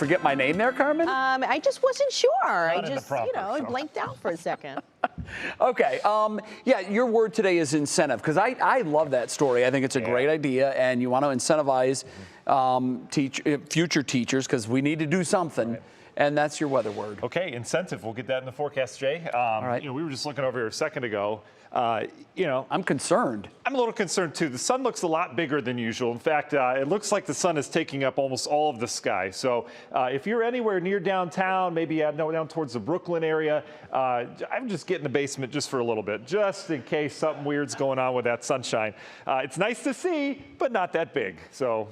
Forget my name there, Carmen? I just wasn't sure. Not I just, I blanked out for a second. Okay. Yeah, your word today is incentive, because I love that story. I think it's a great idea, and you want to incentivize future teachers, because we need to do something. Right. And that's your weather word. Okay, incentive. We'll get that in the forecast, Jay. All right. We were just looking over here a second ago. I'm concerned. I'm a little concerned too. The sun looks a lot bigger than usual. In fact, it looks like the sun is taking up almost all of the sky. So if you're anywhere near downtown, maybe down towards the Brooklyn area, I'm just getting the basement just for a little bit, just in case something weird's going on with that sunshine. It's nice to see, but not that big. So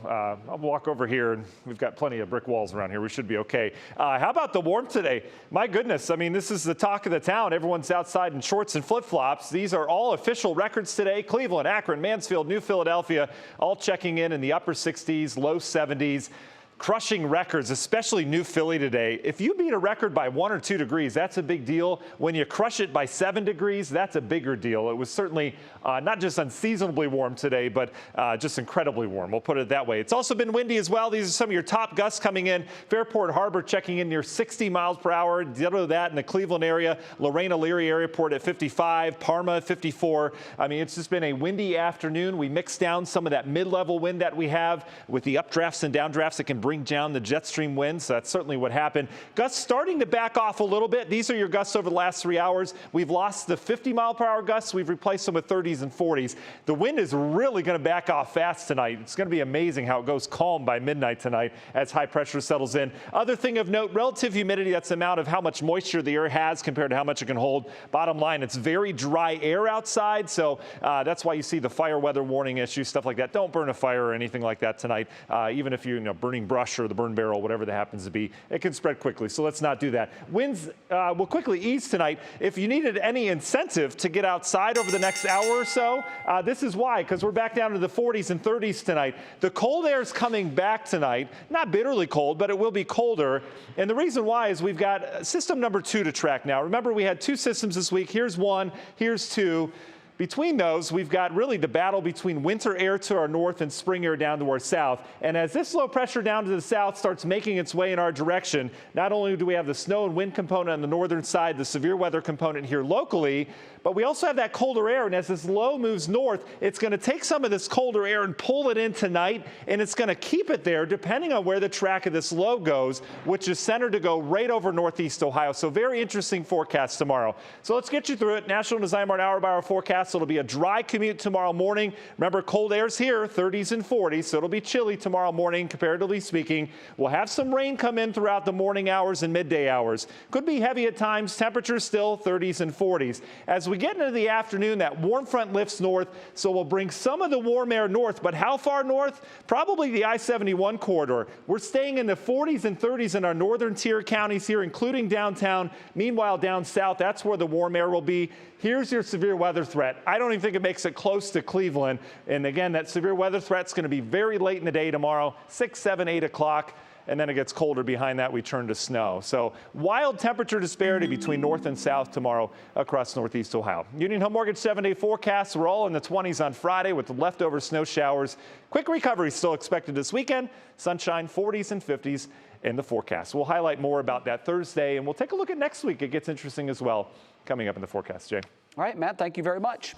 I'll walk over here, and we've got plenty of brick walls around here. We should be okay. How about the warmth today? My goodness, I mean, this is the talk of the town. Everyone's outside in shorts and flip-flops. These are all official records today. Cleveland, Akron, Mansfield, New Philadelphia, all checking in the upper 60s, low 70s. Crushing records, especially New Philly today. If you beat a record by 1 or 2 degrees, that's a big deal. When you crush it by 7 degrees, that's a bigger deal. It was certainly not just unseasonably warm today, but just incredibly warm. We'll put it that way. It's also been windy as well. These are some of your top gusts coming in. Fairport Harbor checking in near 60 miles per hour. Ditto that in the Cleveland area. Lorraine-Leary Airport at 55. Parma at 54. I mean, it's just been a windy afternoon. We mixed down some of that mid-level wind that we have with the updrafts and downdrafts that can bring down the jet stream winds. So that's certainly what happened. Gusts starting to back off a little bit. These are your gusts over the last 3 hours. We've lost the 50-mile-per-hour gusts. We've replaced them with 30s and 40s. The wind is really going to back off fast tonight. It's going to be amazing how it goes calm by midnight tonight as high pressure settles in. Other thing of note, relative humidity. That's the amount of how much moisture the air has compared to how much it can hold. Bottom line, it's very dry air outside. So that's why you see the fire weather warning issues, stuff like that. Don't burn a fire or anything like that tonight. Even if you're burning brush or the burn barrel, whatever that happens to be, it can spread quickly. So let's not do that. Winds will quickly ease tonight. If you needed any incentive to get outside over the next hour or so, this is why, because we're back down to the 40s and 30s tonight. The cold air is coming back tonight. Not bitterly cold, but it will be colder. And the reason why is we've got system number 2 to track now. Remember, we had 2 systems this week. Here's 1, here's 2. Between those, we've got really the battle between winter air to our north and spring air down to our south. And as this low pressure down to the south starts making its way in our direction, not only do we have the snow and wind component on the northern side, the severe weather component here locally, but we also have that colder air. And as this low moves north, it's going to take some of this colder air and pull it in tonight, and it's going to keep it there depending on where the track of this low goes, which is centered to go right over northeast Ohio. So very interesting forecast tomorrow. So let's get you through it. National Design Mart hour-by-hour forecast. It'll be a dry commute tomorrow morning. Remember, cold air's here, 30s and 40s, so it'll be chilly tomorrow morning, comparatively speaking. We'll have some rain come in throughout the morning hours and midday hours. Could be heavy at times. Temperatures still 30s and 40s. As we get into the afternoon, that warm front lifts north, so we'll bring some of the warm air north. But how far north? Probably the I-71 corridor. We're staying in the 40s and 30s in our northern tier counties here, including downtown. Meanwhile, down south, that's where the warm air will be. Here's your severe weather threat. I don't even think it makes it close to Cleveland. And again, that severe weather threat's going to be very late in the day tomorrow, 6, 7, 8 o'clock. And then it gets colder. Behind that, we turn to snow. So wild temperature disparity between north and south tomorrow across northeast Ohio. Union Home Mortgage 7-day forecast. We're all in the 20s on Friday with the leftover snow showers. Quick recovery still expected this weekend. Sunshine 40s and 50s in the forecast. We'll highlight more about that Thursday, and we'll take a look at next week. It gets interesting as well coming up in the forecast, Jay. All right, Matt, thank you very much.